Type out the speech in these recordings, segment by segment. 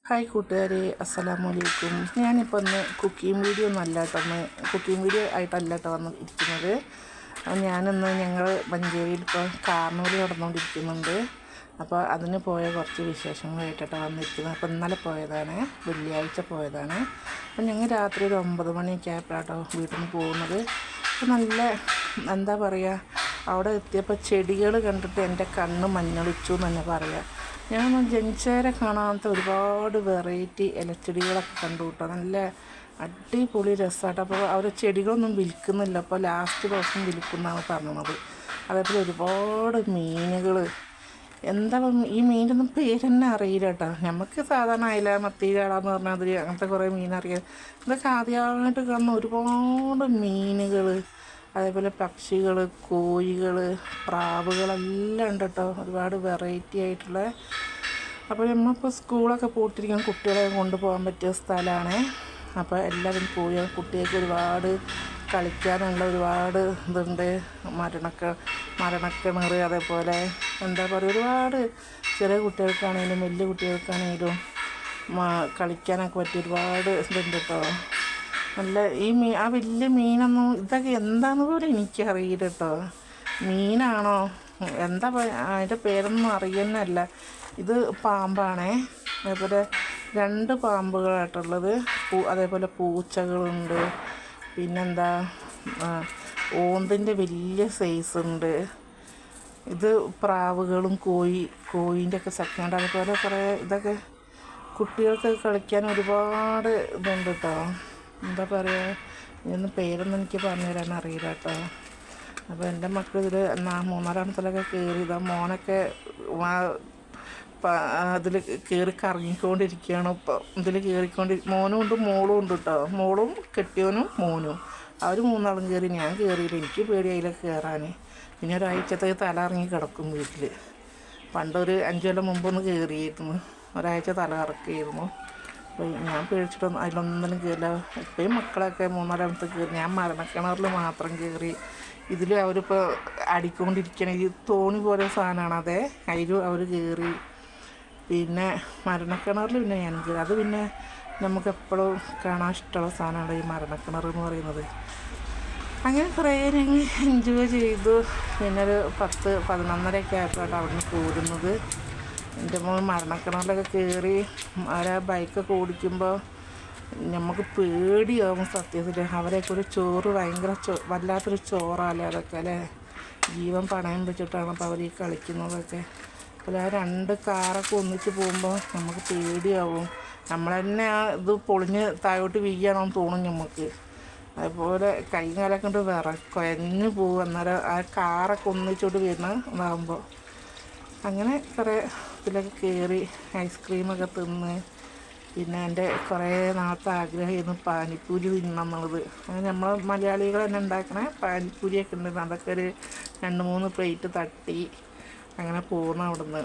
Hi കൂട്ടുകാരെ, അസ്സലാമു അലൈക്കും. ഞാനിപ്പോൾ ഒന്ന് കുക്കിംഗ് വീഡിയോ ആയിട്ടല്ല കേട്ടോ വന്നിരിക്കുന്നത്. ഞാനിന്ന് ഞങ്ങൾ മഞ്ചേരിയിൽ ഇപ്പോൾ കാർണൂര് നടന്നുകൊണ്ടിരിക്കുന്നുണ്ട്. അപ്പോൾ അതിന് പോയ കുറച്ച് വിശേഷങ്ങളായിട്ടാണ് വന്നിരിക്കുന്നത്. അപ്പോൾ ഇന്നലെ പോയതാണ്, വെള്ളിയാഴ്ച പോയതാണ്. അപ്പോൾ ഞങ്ങൾ രാത്രി ഒരു 9 മണിയൊക്കെ ആയപ്പോഴാട്ടോ വീട്ടിൽ നിന്ന് പോകുന്നത്. അപ്പോൾ നല്ല എന്താ പറയുക, അവിടെ എത്തിയപ്പോൾ ചെടികൾ കണ്ടിട്ട് എൻ്റെ കണ്ണ് മഞ്ഞളിച്ചു എന്ന് തന്നെ പറയാം. ഞാൻ ജനിച്ചവരെ കാണാത്ത ഒരുപാട് വെറൈറ്റി ഇലച്ചെടികളൊക്കെ കണ്ടു കിട്ടുക. നല്ല അടിപൊളി രസമായിട്ട്. അപ്പോൾ അവർ ചെടികളൊന്നും വിൽക്കുന്നില്ല, അപ്പോൾ ലാസ്റ്റ് ദിവസം വിൽക്കുന്നതാണ് പറഞ്ഞത്. അതേപോലെ ഒരുപാട് മീനുകൾ. എന്താ ഈ മീനൊന്നും പേര് തന്നെ അറിയില്ല കേട്ടോ. നമുക്ക് സാധാരണ അയില, മത്തി, ചാളാന്ന് പറഞ്ഞാൽ അതിൽ അങ്ങനത്തെ കുറേ മീനറിയാം. ഇതൊക്കെ ആദ്യമായിട്ട് കാണുന്ന ഒരുപാട് മീനുകൾ, അതേപോലെ പക്ഷികൾ, കോഴികൾ, പ്രാവുകളെല്ലാം ഉണ്ട് കേട്ടോ. ഒരുപാട് വെറൈറ്റി ആയിട്ടുള്ള. അപ്പോൾ നമ്മളിപ്പോൾ സ്കൂളൊക്കെ പൂട്ടിരിക്കാൻ കുട്ടികളെ കൊണ്ടുപോകാൻ പറ്റിയ സ്ഥലമാണ്. അപ്പോൾ എല്ലാവരും പോയി. കുട്ടികൾക്ക് ഒരുപാട് കളിക്കാനുള്ള ഒരുപാട് ഇതുണ്ട്. മരണക്കിണർ, അതേപോലെ എന്താ പറയുക, ഒരുപാട് ചെറിയ കുട്ടികൾക്കാണെങ്കിലും വലിയ കുട്ടികൾക്കാണെങ്കിലും കളിക്കാനൊക്കെ പറ്റിയ ഒരുപാട് ഇതുണ്ട് കേട്ടോ. നല്ല ഈ ആ വലിയ മീനൊന്നും ഇതൊക്കെ എന്താണെന്ന് പോലും എനിക്കറിയില്ല കേട്ടോ. മീനാണോ എന്താ അതിൻ്റെ പേരൊന്നും അറിയുന്നല്ല. ഇത് പാമ്പാണേ. അതേപോലെ 2 പാമ്പുകളായിട്ടുള്ളത്. അതേപോലെ പൂച്ചകളുണ്ട്. പിന്നെന്താ, ഓന്തിൻ്റെ വലിയ സൈസ് ഉണ്ട്. ഇത് പ്രാവുകളും കോഴീൻ്റെ ഒക്കെ സെക്കൻഡ്. അതേപോലെ കുറേ ഇതൊക്കെ കുട്ടികൾക്ക് കളിക്കാൻ ഒരുപാട് ഇതുണ്ട് കേട്ടോ. എന്താ പറയുക, ഇതൊന്നും പേരൊന്നും എനിക്ക് പറഞ്ഞു തരാൻ അറിയില്ല കേട്ടോ. അപ്പോൾ എൻ്റെ മക്കൾ ഇതിൽ 3-ാമത്തിലൊക്കെ കയറി. ഇതാ മോനൊക്കെ അതിൽ കയറി കറങ്ങിക്കൊണ്ടിരിക്കുകയാണ്. ഇപ്പോൾ ഇതിൽ മോനും ഉണ്ട് മോളും ഉണ്ട് കേട്ടോ. മോളും കെട്ടിയവനും മോനും, അവർ 3 കയറി. ഞാൻ കയറിയില്ല, എനിക്ക് പേടി അതിലൊക്കെ കയറാൻ. പിന്നെ ഒരാഴ്ചത്തേക്ക് തല ഇറങ്ങി കിടക്കും വീട്ടിൽ. പണ്ടൊരു 5 കൊല്ലം മുമ്പൊന്ന് കയറിയിരുന്നു, ഒരാഴ്ച തല കറക്കിയിരുന്നു. അപ്പോൾ ഞാൻ പേടിച്ചിട്ടൊന്നും അതിലൊന്നിനും കയറില്ല. ഇപ്പോഴും മക്കളൊക്കെ 3-ാമത്തെ കയറി. ഞാൻ മരണക്കിണറിൽ മാത്രം കയറി. ഇതിൽ അവരിപ്പോൾ അടിക്കൊണ്ടിരിക്കണ ഈ തോണി പോലെ സാധനമാണ്, അതെ, അതിൽ അവർ കയറി. പിന്നെ മരണക്കിണറിൽ പിന്നെ ഞാൻ കയറി. അത് പിന്നെ നമുക്കെപ്പോഴും കാണാൻ ഇഷ്ടമുള്ള സാധനമാണ് ഈ മരണക്കിണർ എന്ന് പറയുന്നത്. അങ്ങനെ കുറേ ഞങ്ങൾ എൻജോയ് ചെയ്തു. പിന്നെ ഒരു 10-11:30 ആയപ്പോഴാണ് അവിടെ നിന്ന് പോരുന്നത്. എൻ്റെ മോൻ മരണക്കിണറിലൊക്കെ കയറി. ആ ബൈക്കൊക്കെ ഓടിക്കുമ്പോൾ നമുക്ക് പേടിയാവും സത്യത്തിൽ. അവരെയൊക്കെ ഒരു ചോറ് ഭയങ്കര വല്ലാത്തൊരു ചോറല്ലേ അതൊക്കെ അല്ലേ. ജീവൻ പണയം വെച്ചിട്ടാണ് അപ്പോൾ അവർ ഈ കളിക്കുന്നതൊക്കെ. അപ്പോൾ ആ 2 കാറൊക്കെ ഒന്നിച്ച് പോകുമ്പോൾ നമുക്ക് പേടിയാവും. നമ്മൾ തന്നെ ആ ഇത് പൊളിഞ്ഞ് താഴോട്ട് വീഴണമെന്ന് തോന്നും നമുക്ക്. അതുപോലെ കൈ കാലൊക്കെ കൊണ്ട് കുഴഞ്ഞു പോകും. അന്നേരം ആ കാറൊക്കെ ഒന്നിച്ചോട്ട് വരുന്ന ഇതാകുമ്പോൾ. അങ്ങനെ കുറേ ഇതിലൊക്കെ കയറി ഐസ്ക്രീമൊക്കെ തിന്ന്. പിന്നെ എൻ്റെ കുറേ നാളത്തെ ആഗ്രഹമായിരുന്നു പാനിപ്പൂരി തിന്നണം എന്നുള്ളത്. അങ്ങനെ നമ്മൾ മലയാളികൾ തന്നെ ഉണ്ടാക്കണ പാനിപ്പൂരിയൊക്കെ ഉണ്ട്. അതൊക്കെ ഒരു 2-3 പ്ലേറ്റ് തട്ടി അങ്ങനെ പോകുന്നു അവിടുന്ന്.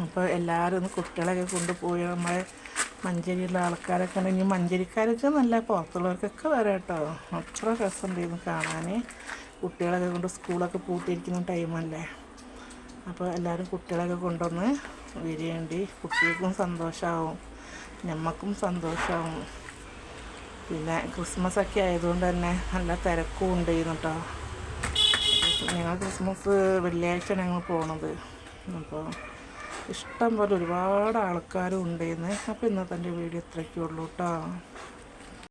അപ്പോൾ എല്ലാവരും ഒന്ന് കുട്ടികളെയൊക്കെ കൊണ്ടുപോയി. നമ്മളെ മഞ്ചേരിയിലുള്ള ആൾക്കാരൊക്കെ ഉണ്ടെങ്കിൽ മഞ്ചേരിക്കാരൊക്കെ നല്ല പുറത്തുള്ളവർക്കൊക്കെ വരാം കേട്ടോ. അത്ര രസമുണ്ടായിരുന്നു കാണാൻ. കുട്ടികളൊക്കെ കൊണ്ട് സ്കൂളൊക്കെ പൂട്ടിയിരിക്കുന്ന ടൈമല്ലേ. അപ്പോൾ എല്ലാവരും കുട്ടികളൊക്കെ കൊണ്ടുവന്ന് വരികയുണ്ട്. കുട്ടികൾക്കും സന്തോഷമാവും, ഞമ്മക്കും സന്തോഷമാവും. പിന്നെ ക്രിസ്മസൊക്കെ ആയതുകൊണ്ട് തന്നെ നല്ല തിരക്കും ഉണ്ടായിരുന്നു കേട്ടോ. ഞങ്ങൾ ക്രിസ്മസ് വെള്ളിയാഴ്ച ഞങ്ങൾ പോണത്. അപ്പോൾ ഇഷ്ടം പോലെ ഒരുപാട് ആൾക്കാരും ഉണ്ടായിരുന്നു. അപ്പോൾ ഇന്നത്തെ എൻ്റെ വീഡിയോ ഇത്രയൊക്കെ ഉള്ളൂ കേട്ടോ.